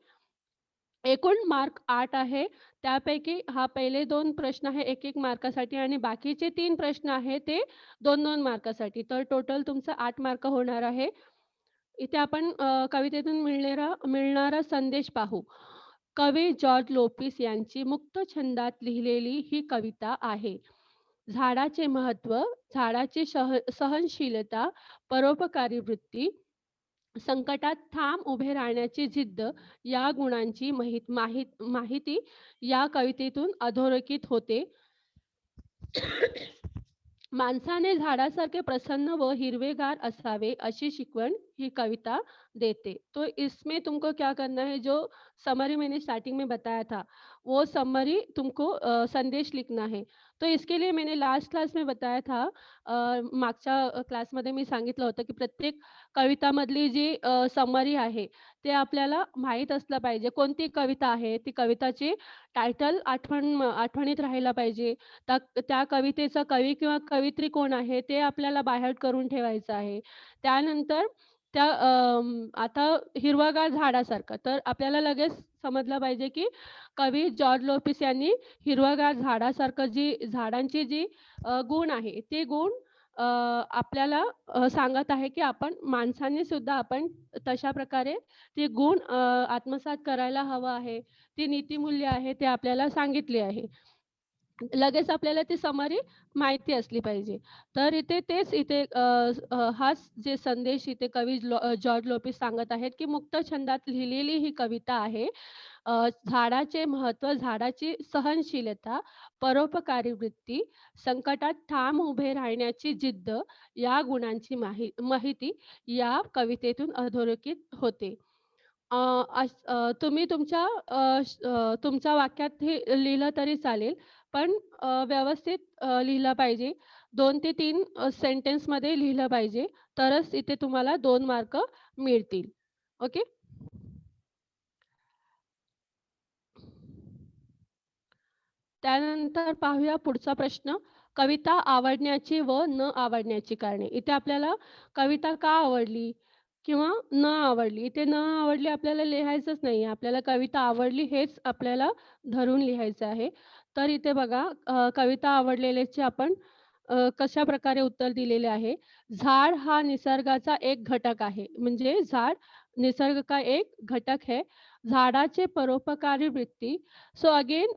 एकूण मार्क 8 आहे. त्यापैकी हा पहिले 2 प्रश्न आहे 1-1 मार्कासाठी आणि बाकीचे 3 प्रश्न आहे ते 2-2 मार्कासाठी. तर टोटल तुमचं 8 मार्क होणार आहे. इथे आपण कवितेतून मिळणारा संदेश पाहू. कवी जॉर्ज लोपिस यांची मुक्त छंदात लिहिलेली ही कविता आहे. झाडाचे महत्त्व, झाडाची सहनशीलता, परोपकारी वृत्ती, संकटात ठाम उभे राहण्याची जिद्द या गुणांची माहिती या कवितेतून अधोरेखित होते. माणसाने झाडासारखे प्रसन्न व हिरवेगार असावे अशी शिकवण ही कविता देते। तो इसमें तुमको क्या करना है जो समरी मैंने स्टार्टिंग में बताया था, वो समरी तुमको संदेश लिखना है। तो इसके लिए मैंने लास्ट क्लास में बताया था मागच्या क्लासमध्ये मी सांगितलं होतं की प्रत्येक कवितामधली जी समरी आहे ते आपल्याला माहीत असलं पाहिजे. कोणती कविता आहे, ती कविताची टायटल आठवणीत राहायला पाहिजे. त्या कवितेचा कवी किंवा कवयित्री कोण आहे ते आपल्याला बायहार्ट करून ठेवायचं आहे. त्यानंतर आता हिरवागार झाडासारखं तर आपल्याला लगेच समजलं पाहिजे की कवी जॉर्ज लोपिस यांनी हिरवागार झाडासारखं झाडांची जी गुण आहे ते गुण आपल्याला सांगत आहे, की आपण माणसांनी सुद्धा आपण तशा प्रकारे ते गुण आत्मसात करायला हवं आहे. ती नीतिमूल्य आहे ते आपल्याला सांगितली आहे. लगेच आपल्याला ती समरी माहिती असली पाहिजे. तर इथे तेच इथे हाच जे संदेश इथे कवी जॉर्ज लोपेस सांगत आहेत, की मुक्त छंदात लिहिलेली ही कविता आहे. झाडाचे महत्त्व, झाडाची सहनशीलता, परोपकारी वृत्ती, संकटात ठाम उभे राहण्याची जिद्द या गुणांची माहिती या कवितेतून अधोरेखित होते. अ, तुम्ही तुमच्या वाक्यात हे लिहिलं तरी चालेल, पण व्यवस्थित लिहिलं पाहिजे. 2 ते 3 सेंटेन्समध्ये लिहिलं पाहिजे, तरच इथे तुम्हाला 2 मार्क मिळतील. ओके. त्यानंतर पाहूया पुढचा प्रश्न, कविता आवडण्याची व न आवडण्याची कारणे. इथे आपल्याला कविता का आवडली किंवा न आवडली. इथे न आवडली आपल्याला लिहायचंच नाहीये. आपल्याला कविता आवडली हेच आपल्याला धरून लिहायचं आहे. तर इथे बघा कविता आवडलेल्याचे आपण कशाप्रकारे उत्तर दिलेले आहे. झाड हा निसर्गाचा एक घटक आहे. म्हणजे झाड निसर्ग का एक घटक है. झाडाचे परोपकारी वृत्ति। सो अगेन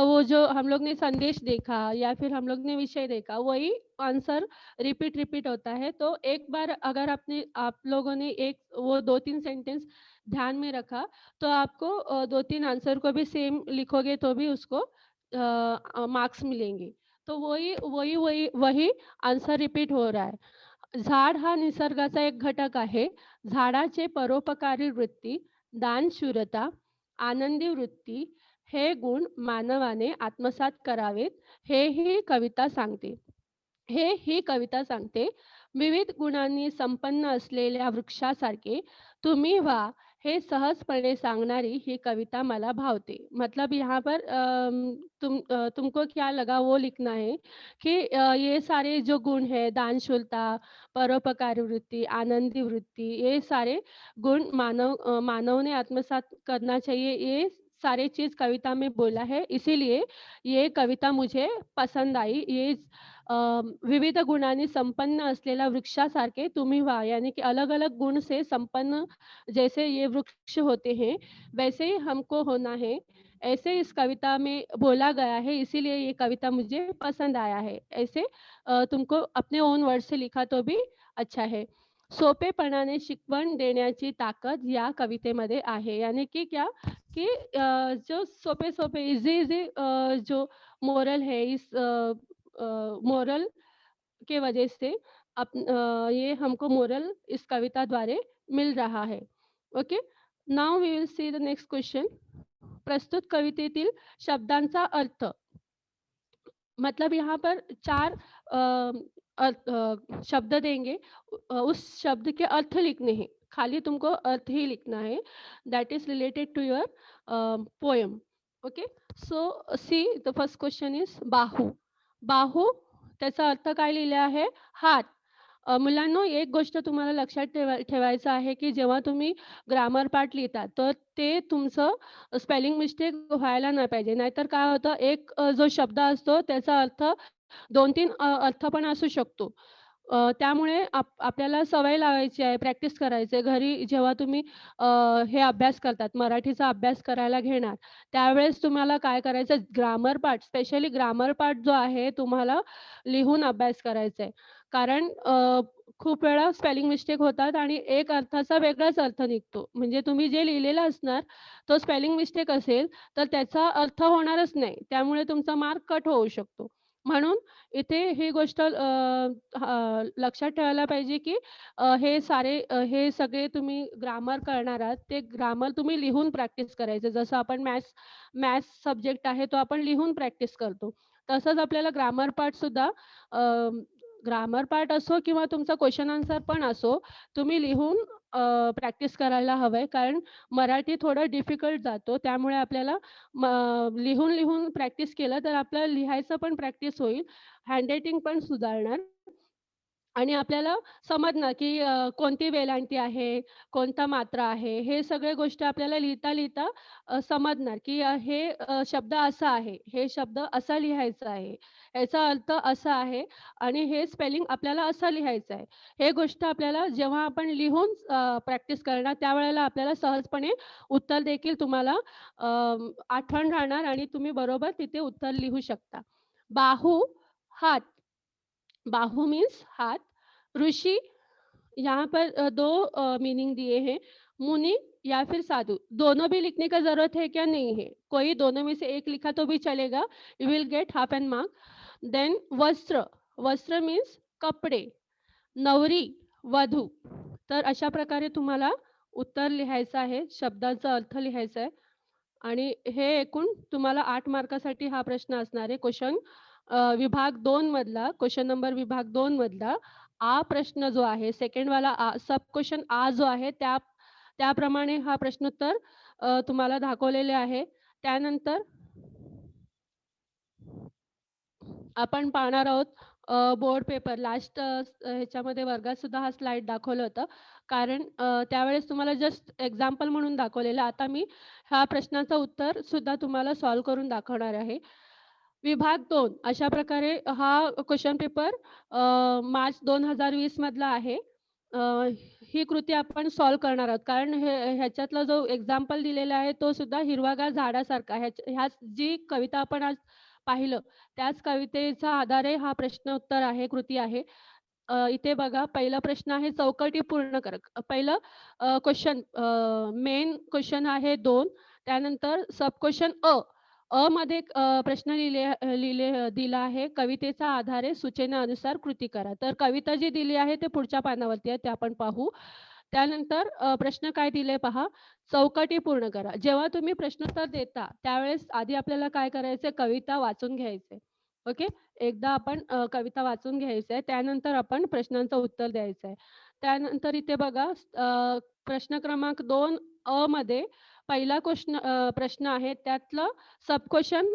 वो जो हम लोग ने संदेश देखा या फिर हम लोग ने विषय देखा वही आंसर रिपीट रिपीट होता है। तो एक बार अगर आप लोगों ने एक वो 2-3 सेंटेंस ध्यान में रखा तो आपको 2-3 आंसर को भी सेम लिखोगे तो भी उसको मार्क्स मिलेंगे। तो वही आन्सर रिपीट हो रहा है. झाड हा निसर्गाचा एक घटक आहे. झाडाचे परोपकारी वृत्ती, दानशूरता, आनंदी वृत्ती हे गुण मानवाने आत्मसात करावेत, हे ही कविता सांगते. ही कविता सांगते. विविध गुणांनी संपन्न असलेल्या वृक्षासारखे तुम्ही व्हा, हे सहजपणे सांगणारी ही कविता मला भावते. मतलब यहाँ पर तुमको क्या लगा वो लिखना है कि ये सारे जो गुण हैं, दानशूलता, परोपकारी वृत्ति, आनंदी वृत्ति, ये सारे गुण मानव ने आत्मसात करना चाहिए, ये सारे चीज़ कविता में बोला है, इसीलिए ये कविता मुझे पसंद आई. ये अ, विविध गुणांनी संपन्न असलेल्या वृक्षासारखे तुम्ही व्हा, यानी कि अलग-अलग गुण से संपन्न जैसे ये वृक्ष होते हैं, वैसे ही हमको होना है. ऐसे इस कविता में बोला गया है, इसीलिए ये कविता मुझे पसंद आया है. ऐसे तुमको अपने ओन वर्ड से लिखा तो भी अच्छा है. सोपेपणाने शिकवण देण्याची ताकद या कवितेमध्ये आहे. यानी कि क्या कि जो सोपे-सोपे ईज़ी-ईज़ी जो मोरल है इस मोरल के वजह से ये हमको मोरल इस कविता द्वारे मिल रहा है. Okay. Now we will see the next question. प्रस्तुत कवितेतील शब्दांचा अर्थ. मतलब यहाँ पर 4 शब्द देंगे उस शब्द के अर्थ लिखने हैं. खाली तुमको अर्थ ही लिखना है. That is related to your poem. Okay. So see the first question is बाहू. बाहू त्याचा अर्थ काय लिहिला आहे? हात. मुलांनो एक गोष्ट तुम्हाला लक्षात ठेवायचं आहे, की जेव्हा तुम्ही ग्रामर पार्ट लिहिता, तर ते तुमचं स्पेलिंग मिस्टेक व्हायला नाही पाहिजे. नाहीतर काय होतं, एक जो शब्द असतो त्याचा अर्थ 2-3 अर्थ पण असू शकतो. त्यामुळे आपल्याला सवय लावायची आहे, प्रॅक्टिस करायची आहे. घरी जेव्हा तुम्ही अ, हे अभ्यास करतात, मराठीचा अभ्यास करायला घेणार, त्यावेळेस तुम्हाला काय करायचं grammar part, specially grammar part जो आहे तुम्हाला लिहून अभ्यास करायचा आहे. कारण खूप वेळा स्पेलिंग मिस्टेक होतात आणि एक अर्थाचा वेगळाच अर्थ निघतो. म्हणजे तुम्ही जे लिहिलेलं असणार, तो स्पेलिंग मिस्टेक असेल, तर त्याचा अर्थ होणारच नाही. त्यामुळे तुमचा मार्क कट होऊ शकतो. म्हणून इथे ही गोष्ट लक्षात ठेवायला पाहिजे, की हे सगळे तुम्ही ग्रामर करणार आहात, ते ग्रामर तुम्ही लिहून प्रॅक्टिस करायचं. जसं आपण मॅथ्स सब्जेक्ट आहे, तो आपण लिहून प्रॅक्टिस करतो. तसंच आपल्याला ग्रामर पार्ट असो किंवा तुमचा क्वेशन आन्सर पण असो, तुम्ही लिहून प्रॅक्टिस करायला हवंय. कारण मराठी थोडं डिफिकल्ट जातो. त्यामुळे आपल्याला लिहून प्रॅक्टिस केलं तर आपल्याला लिहायचं पण प्रॅक्टिस होईल, हँडरायटिंग पण सुधारणार. आणि आपल्याला समजणार, की कोणती वेलांटी आहे, कोणता मात्रा आहे, हे सगळे गोष्टी आपल्याला लिहिता-लिहिता समजणार, की हे शब्द असा आहे, हे शब्द असा लिहायचा आहे, याचा अर्थ असा आहे आणि हे स्पेलिंग आपल्याला असं लिहायचं आहे. हे गोष्ट आपल्याला जेव्हा आपण लिहून प्रॅक्टिस करणार, त्यावेळेला आपल्याला सहजपणे उत्तर देखील तुम्हाला अ, आठवण राहणार आणि तुम्ही बरोबर तिथे उत्तर लिहू शकता. बाहू, हात. बाहु मीन्स हाथ, ऋषि यहाँ पर दो मीनिंग दिए हैं, मुनि या फिर साधु, दोनों भी लिखने का ज़रूरत है क्या? नहीं है, कोई दोनों में से एक लिखा तो भी चलेगा, you will get half an mark. Then वस्त्र, वस्त्र मीन्स कपडे, नवरी, वधू. तर अशा प्रकारे तुम्हाला उत्तर लिहायचं आहे, शब्दाचा अर्थ लिहायचा आहे. आणि हे एकूण तुम्हाला 8 मार्कासाठी हा प्रश्न असणार आहे. क्वेशन विभाग 2 मधला, क्वेशन नंबर विभाग 2 मधला आ प्रश्न जो आहे, सेकंड वाला सब क्वेशन आ जो आहे, त्याप्रमाणे हा प्रश्नोत्तर तुम्हाला दाखवलेले आहे. त्यानंतर आपण पाहणार आहोत बोर्ड पेपर लास्ट ह्याच्यामध्ये वर्गात सुद्धा हा स्लाईड दाखवलं होतं. कारण त्यावेळेस तुम्हाला जस्ट एक्झाम्पल म्हणून दाखवलेलं. आता मी ह्या प्रश्नाचं उत्तर सुद्धा तुम्हाला सॉल्व्ह करून दाखवणार आहे. विभाग 2 अशा प्रकारे हा क्वेशन पेपर मार्च 2020 मधला आहे. अ, ही कृती आपण सॉल्व्ह करणार आहोत. कारण ह्याच्यातला जो एक्झाम्पल दिलेला आहे, तो सुद्धा हिरवागार झाडासारखा. ह्याच जी कविता आपण आज पाहिलं, त्याच कवितेच्या आधारे हा प्रश्न उत्तर आहे, कृती आहे. इथे बघा पहिला प्रश्न आहे चौकटी पूर्ण करा. पहिलं क्वेशन मेन क्वेशन आहे 2 त्यानंतर सब क्वेशन मध्ये प्रश्न दिला आहे कवितेच्या आधारे सूचनेनुसार कृती करा. तर कविता जी दिली आहे ते पुढच्या पानावरती आहे ते आपण पाहू. त्यानंतर प्रश्न काय दिले पहा, चौकटी पूर्ण करा. जेव्हा तुम्ही प्रश्नोत्तर देता त्यावेळेस आधी आपल्याला काय करायचंय कविता वाचून घ्यायचंय. ओके. एकदा आपण कविता वाचून घ्यायचंय त्यानंतर आपण प्रश्नांचं उत्तर द्यायचंय. त्यानंतर इथे बघा प्रश्न क्रमांक 2 मध्ये पहिला प्रश्न आहे त्यातलं सब क्वेशन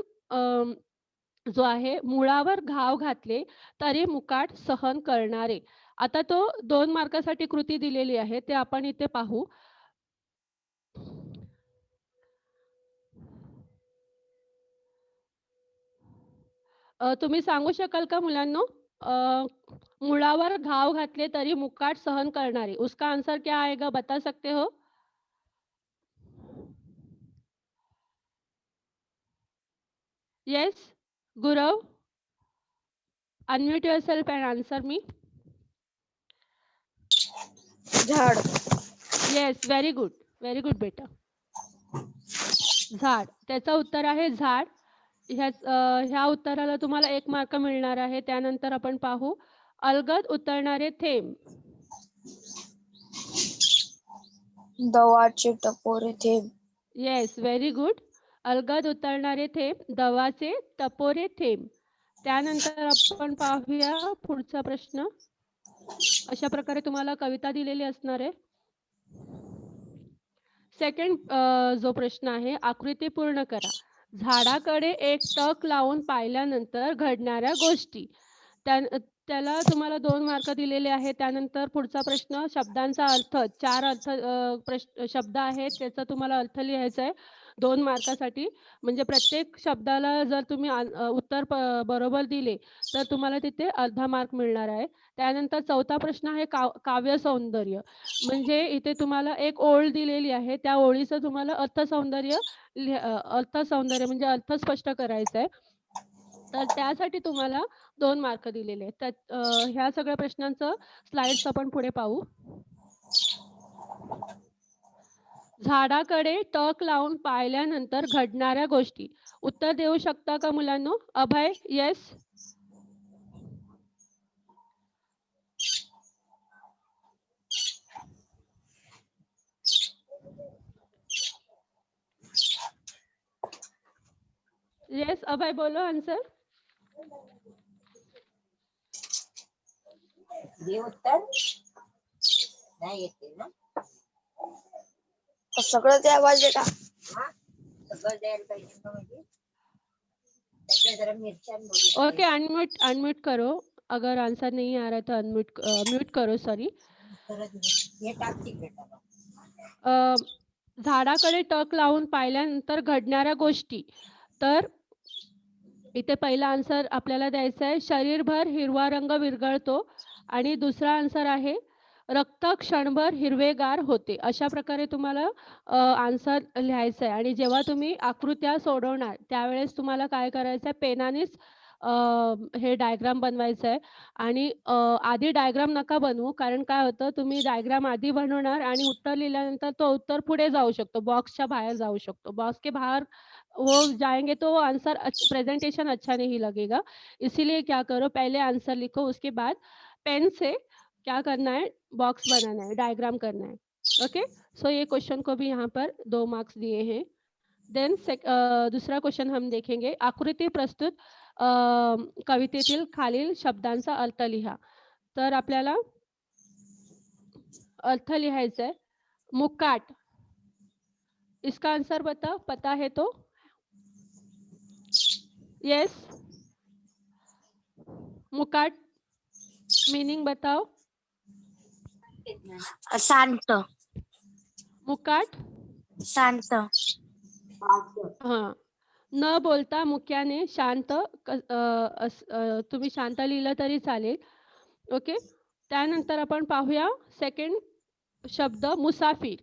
जो आहे मुळावर घाव घातले तरी मुकाट सहन करणारे. आता तो 2 मार्कासाठी कृती दिलेली आहे ते आपण इथे पाहू. तुम्ही सांगू शकाल का मुलांनो? मुळावर घाव घातले तरी मुकाट सहन करणारे. उसका आंसर क्या आएगा बता सकते हो? Yes? Gurav? Unmute yourself and answer me. झाड. Yes, very good. Very good बेटा. झाड. त्याचं उत्तर आहे झाड. ह्या उत्तराला तुम्हाला 1 मार्क मिळणार आहे. त्यानंतर आपण पाहू अलगद उतरणारे थेंब. दवाचे टपोरे थेंब. Yes, very good. अलगद उतरणारे थेंब, दवाचे टपोरे थेंब. त्यानंतर आपण पाहूया पुढचा प्रश्न. अशा प्रकारे तुम्हाला कविता दिलेली असणार आहे. सेकंड जो प्रश्न आहे आकृती पूर्ण करा. झाडाकडे एक टक लावून पाहिल्यानंतर घडणाऱ्या गोष्टी. त्याला तुम्हाला 2 मार्क दिलेले आहेत. त्यानंतर पुढचा प्रश्न शब्दांचा अर्थ 4 शब्द आहेत त्याचा तुम्हाला अर्थ लिहायचा आहे 2 मार्कासाठी. म्हणजे प्रत्येक शब्दाला जर तुम्ही उत्तर बरोबर दिले तर तुम्हाला तिथे अर्धा मार्क मिळणार आहे. त्यानंतर चौथा प्रश्न आहे काव्य सौंदर्य. म्हणजे इथे तुम्हाला एक ओळ दिलेली आहे. त्या ओळीचं तुम्हाला अर्थसौंदर्य म्हणजे अर्थ स्पष्ट करायचा आहे. तर त्यासाठी तुम्हाला 2 मार्क दिलेले आहेत. ह्या सगळ्या प्रश्नांचं स्लाइड्स आपण पुढे पाहू. झाडाकडे टक लावून पाहिल्यानंतर घडणाऱ्या गोष्टी. उत्तर देऊ शकता का मुलांनो? अभय, येस? येस, अभय बोलो आंसर. उत्तर नाही येते ना सगळं ते आवाज आहे का? सगळं द्यायला पाहिजे का म्हणजे त्यातल्या जरा मिरच्या ओके, अनम्यूट करो. अगर आंसर नहीं आ रहा है तो अनम्यूट म्यूट करो, सॉरी. परत हे टाक तिकडे टाक. झाडाकडे टक लावून पाहिल्यानंतर घडणाऱ्या गोष्टी. तर इथे पहिला आन्सर आपल्याला द्यायचा आहे, शरीरभर हिरवा रंग विरघळतो आणि दुसरा आन्सर आहे, रक्त क्षणभर हिरवेगार होते. अशा प्रकारे तुम्हाला आन्सर लिहायचा आहे आणि जेव्हा तुम्ही आकृत्या सोडवणार त्यावेळेस तुम्हाला काय करायचं आहे, पेनानेच अ, हे डायग्राम बनवायचं आहे आणि आधी डायग्राम नका बनवू. कारण काय होतं, तुम्ही डायग्राम आधी बनवणार आणि उत्तर लिहिल्यानंतर तो उत्तर पुढे जाऊ शकतो, बॉक्सच्या बाहेर जाऊ शकतो. बॉक्स के बाहर वो जाएँगे तो आंसर प्रेज़ेंटेशन अच्छा नहीं लगेगा। इसीलिए क्या करो, पहले आंसर लिखो, उसके बाद पेन से क्या करना है, बॉक्स बनाना है, डायग्राम करना है। ओके? सो ये क्वेश्चन को भी यहाँ पर 2 मार्क्स दिए हैं। देन दूसरा क्वेश्चन हम देखेंगे, आकृती प्रस्तुत कवितेतील खालील शब्दांचा अर्थ लिहा. तर आपल्याला अर्थ लिहायचा आहे, मुकाट. इसका आंसर बताओ, पता है तो? येस? मुकाट मीनिंग बताओ. शांत. मुकाट शांत. हां. न बोलता मुक्याने शांत तुम्ही शांत लिहिलं तरी चालेल. ओके. त्यानंतर आपण पाहूया सेकंड शब्द, मुसाफिर.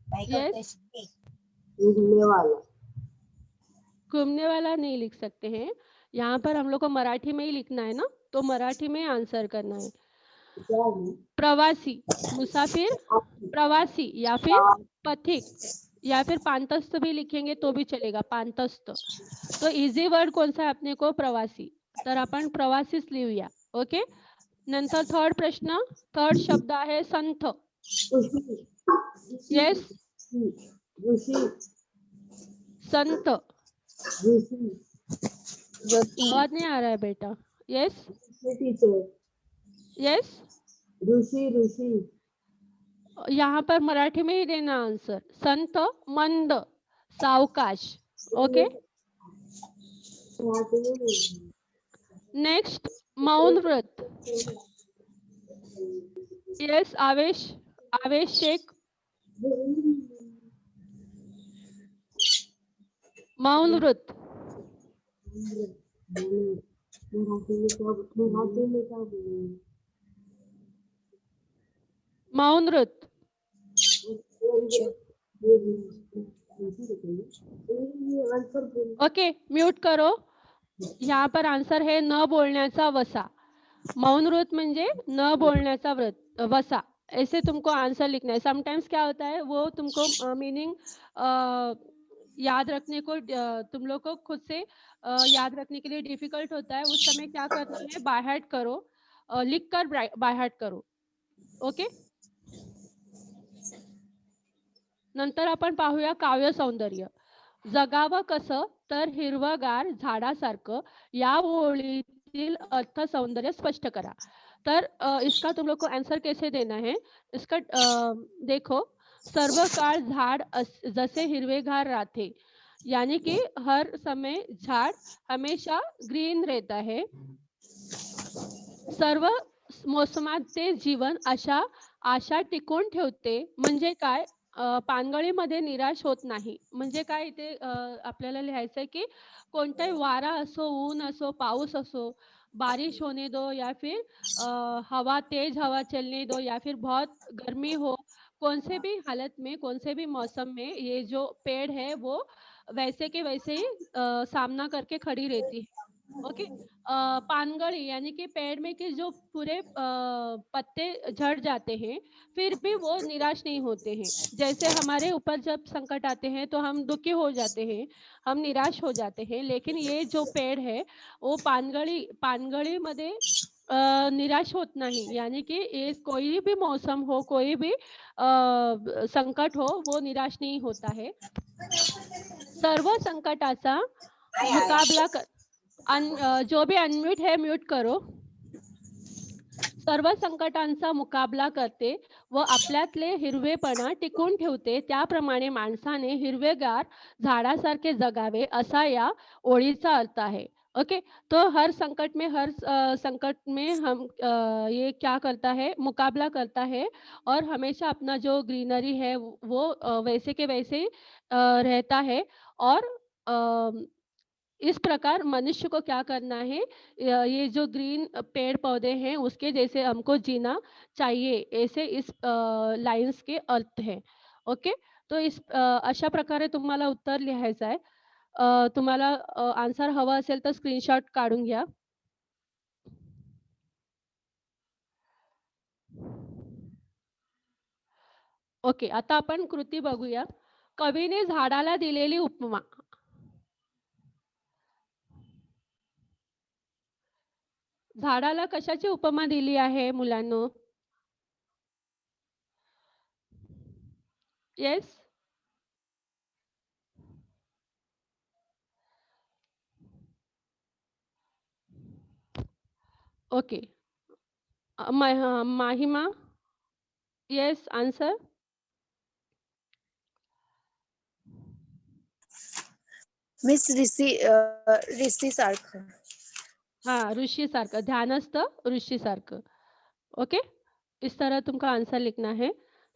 काय Yes. करतेस की? घूमने वाला नहीं लिख सकते हैं. यहाँ पर हम लोग को मराठी में ही लिखना है ना, तो मराठी में आंसर करना है. प्रवासी, मुसाफिर, प्रवासी या फिर पथिक या फिर पांतस्थ भी लिखेंगे तो भी चलेगा, पांतस्थ. तो इझी वर्ड कौन सा है अपने को, प्रवासी. तर आपण प्रवासीच लिहूया. ओके. नंतर थर्ड प्रश्न, थर्ड शब्द आहे संथ. येस? संत. ज्योती. आवाज नहीं आ रहा है बेटा. येस? येस? यहाँ पर मराठी में ही देना आंसर. संत, मंद, सावकाश. ओके. नेक्स्ट, मौन व्रत. येस आवेश? आवेश शेख. मौन व्रत. मौन व्रत. ओके, म्यूट करो. यहाँ पर आंसर है न बोलण्याचा वसा. मौन व्रत म्हणजे न बोलण्याचा व्रत वसा. ऐसे तुमको आंसर लिखना है. समटाइम्स क्या होता है, वो तुमको मीनिंग याद रखने को तुम लोग को खुद से याद रखने के लिए डिफिकल्ट होता है. उस समय क्या करना है, बाय हार्ट करो, लिखकर बाय हार्ट करो. ओके. नंतर आपण पाहूया काव्य सौंदर्य. जगावं कसं तर हिरवगार झाडासारखं, या ओळीतील अर्थ सौंदर्य स्पष्ट करा. तर इसका तुम लोग को आंसर कैसे देना है, इसका देखो, सर्व काळ झाड जसे हिरवेगार राहते, यानी कि हर समय झाड़ हमेशा ग्रीन रहता है. सर्व मोसमात ते जीवन आशा टिकवून ठेवते. म्हणजे काय, पानगळीमध्ये निराश होत नाही. म्हणजे काय इथे आपल्याला लिहायचं आहे, की कोणताही वारा असो, ऊन असो, पाऊस असो, बारिश होने दो या फिर तेज हवा चलने दो या फिर बहुत गर्मी हो, कौन से भी हालत में, कौन से भी मौसम में ये जो पेड़ है वो वैसे के वैसे ही सामना करके खड़ी रहती है. ओके. पानगढ़ी यानी कि पेड़ में के जो पूरे पत्ते झड़ जाते हैं, फिर भी वो निराश नहीं होते हैं. जैसे हमारे ऊपर जब संकट आते हैं तो हम दुखी हो जाते हैं, हम निराश हो जाते हैं, लेकिन ये जो पेड़ है वो पानगढ़ी मध्ये निराश होत नाही. यानी कि ये कोई भी मौसम हो, कोई भी संकट हो, वो निराश नहीं होता है. सर्व संकटाचा मुकाबला जो भी अनम्यूट है म्यूट करो. सर्व संकटांचा मुकाबला करते, व आपल्यातले हिरवेपणा टिकवून ठेवते, त्याप्रमाणे माणसाने हिरवेगार झाडासारखे जगावे असा या ओळीचा अर्थ आहे. ओके, तो हर संकट में संकट में हम ये क्या करता है, मुकाबला करता है और हमेशा अपना जो ग्रीनरी है वो वैसे के वैसे ही रहता है और अ, इस प्रकार मनुष्य को क्या करना है, ये जो ग्रीन पेड़-पौधे हैं उसके जैसे हमको जीना चाहिए, ऐसे इस लाईन्स के अर्थ हैं. ओके. तो अशा प्रकारे तुम्हाला उत्तर लिहायचं आहे. तुम्हाला आन्सर हवा असेल तर स्क्रीनशॉट काढून घ्या. ओके. आता आपण कृती बघूया. कवीने झाडाला दिलेली उपमा. झाडाला कशाची उपमा दिली आहे मुलांनो? Yes? Okay. Mahima? Yes, answer? Miss Rishi सारखं. हाँ, ऋषीसारखं, ध्यानस्थ ऋषीसारखं. ओके? इस तरह तुमको आन्सर लिखना है.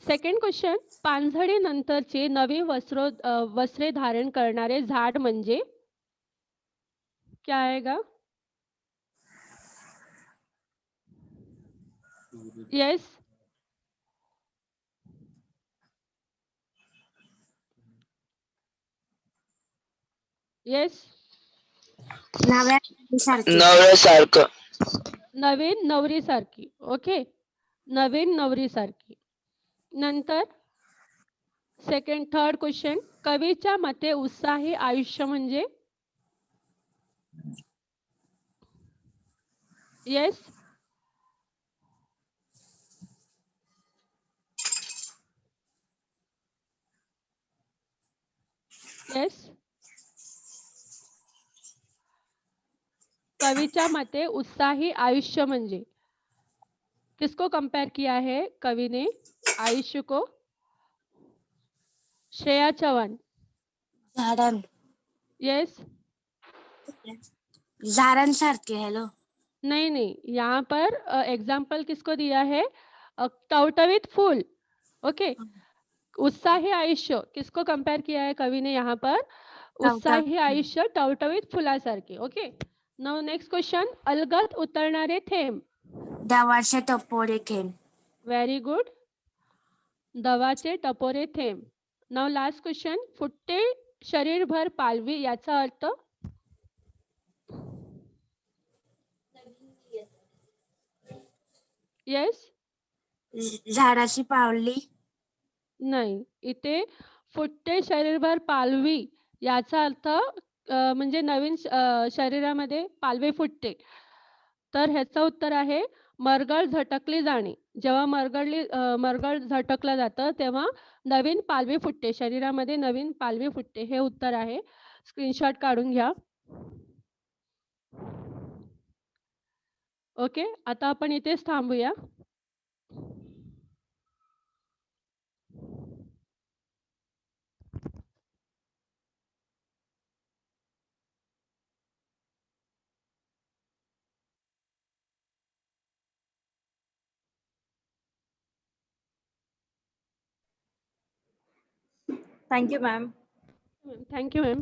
सेकंड क्वेश्चन, पानझडीनंतरचे नवी वस्त्रे धारण करणारे झाड म्हणजे? क्या आएगा? येस? येस? नव्या सारखी. नवऱ्यासारखं. नवीन नवरीसारखी. ओके? नवीन नवरीसारखी. नंतर थर्ड क्वेश्चन, कवीच्या मते उत्साही आयुष्य म्हणजे? येस? येस? कवीच्या मते उत्साही आयुष्य म्हणजे? किसको कंपेयर किया है कवि ने आयुष्य को? श्रेया चव्हाण. झाडां यस? झाडांसारखे. हॅलो. नहीं नहीं, यहाँ पर एग्जाम्पल किसको दिया है? टवटवीत फूल. ओके. उत्साही आयुष्य किसको कंपेयर किया है कवि ने यहाँ पर? उत्साही आयुष्य टवटवीत फुलासारखे. ओके. नाउ नेक्स्ट क्वेश्चन, अलगद उतरणारे थेंब. दवाचे टपोरे खेळ. Very good. दवाचे टपोरे थेंब. नाउ लास्ट क्वेश्चन, फुटते शरीरभर पालवी याचा अर्थ? येस? झाडाची पावली. नाही. इथे फुटते शरीरभर पालवी याचा अर्थ म्हणजे नवीन शरीरामध्ये पालवी फुटते. तर ह्याचं उत्तर आहे मरगळ झटकली जाणे. जेव्हा मरगळ झटकलं जातं तेव्हा नवीन पालवी फुटते. शरीरामध्ये नवीन पालवी फुटते. हे उत्तर आहे. स्क्रीनशॉट काढून घ्या. ओके. आता आपण इथेच थांबूया. Thank you, ma'am. Thank you ma'am.